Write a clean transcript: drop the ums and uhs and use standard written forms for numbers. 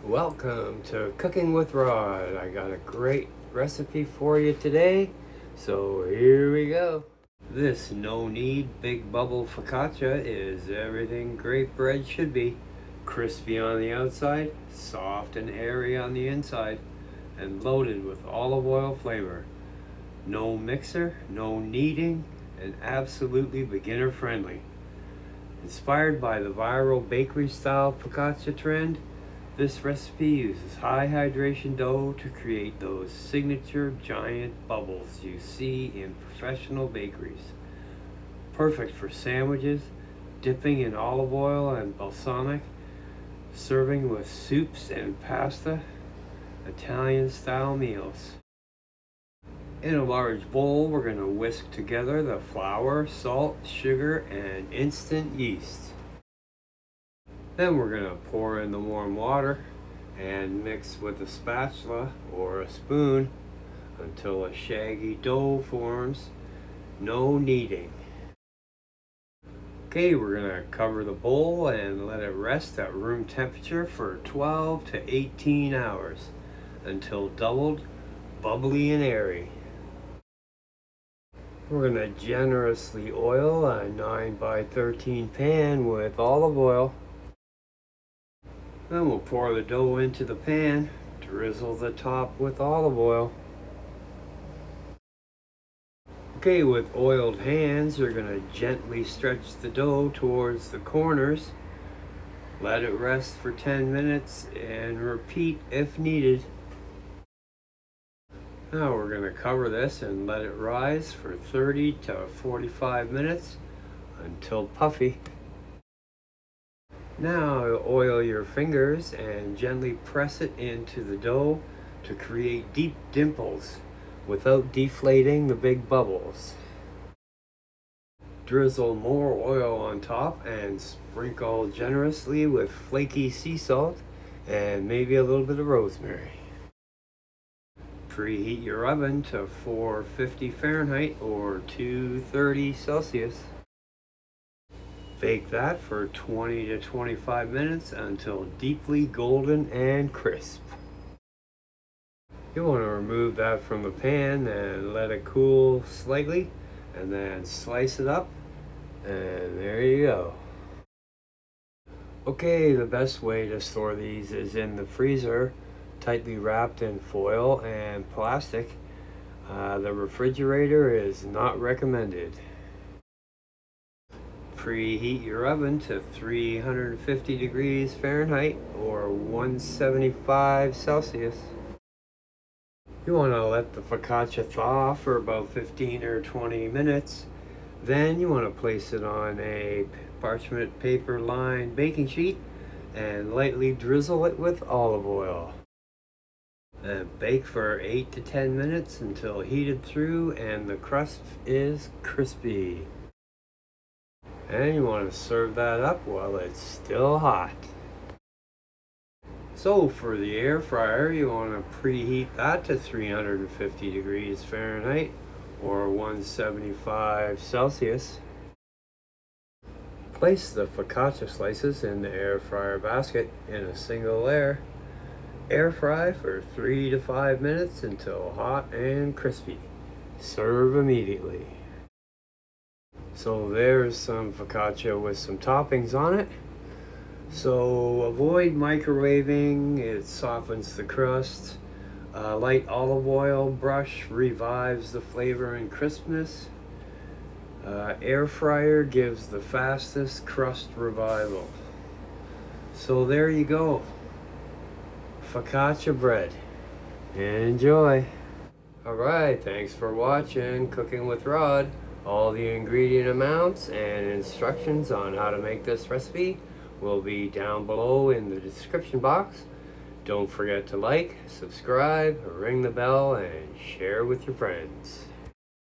Welcome to Cooking with Rod. I got a great recipe for you today, so here we go. This no-knead Big Bubble Focaccia is everything great bread should be. Crispy on the outside, soft and airy on the inside, and loaded with olive oil flavor. No mixer, no kneading, and absolutely beginner friendly. Inspired by the viral bakery style focaccia trend, this recipe uses high hydration dough to create those signature giant bubbles you see in professional bakeries. Perfect for sandwiches, dipping in olive oil and balsamic, serving with soups and pasta, Italian style meals. In a large bowl, we're going to whisk together the flour, salt, sugar, and instant yeast. Then we're going to pour in the warm water and mix with a spatula or a spoon until a shaggy dough forms. No kneading. Okay, we're going to cover the bowl and let it rest at room temperature for 12 to 18 hours until doubled, bubbly, and airy. We're going to generously oil a 9x13 pan with olive oil. Then we'll pour the dough into the pan, drizzle the top with olive oil. Okay, with oiled hands, you're going to gently stretch the dough towards the corners. Let it rest for 10 minutes and repeat if needed. Now we're going to cover this and let it rise for 30 to 45 minutes until puffy. Now oil your fingers and gently press it into the dough to create deep dimples without deflating the big bubbles. Drizzle more oil on top and sprinkle generously with flaky sea salt and maybe a little bit of rosemary. Preheat your oven to 450 Fahrenheit or 230 Celsius. Bake that for 20 to 25 minutes until deeply golden and crisp. You want to remove that from the pan and let it cool slightly, and then slice it up, and there you go. Okay, the best way to store these is in the freezer, tightly wrapped in foil and plastic. The refrigerator is not recommended. Preheat your oven to 350 degrees Fahrenheit or 175 Celsius. You want to let the focaccia thaw for about 15 or 20 minutes. Then you want to place it on a parchment paper lined baking sheet and lightly drizzle it with olive oil. Then bake for 8 to 10 minutes until heated through and the crust is crispy. And you want to serve that up while it's still hot. So for the air fryer, you want to preheat that to 350 degrees Fahrenheit or 175 Celsius. Place the focaccia slices in the air fryer basket in a single layer. Air fry for 3 to 5 minutes until hot and crispy. Serve immediately. So there's some focaccia with some toppings on it. So avoid microwaving, it softens the crust. Light olive oil brush revives the flavor and crispness. Air fryer gives the fastest crust revival. So there you go. Focaccia bread. Enjoy. Alright, thanks for watching Cooking with Rod. All the ingredient amounts and instructions on how to make this recipe will be down below in the description box. Don't forget to like, subscribe, ring the bell, and share with your friends.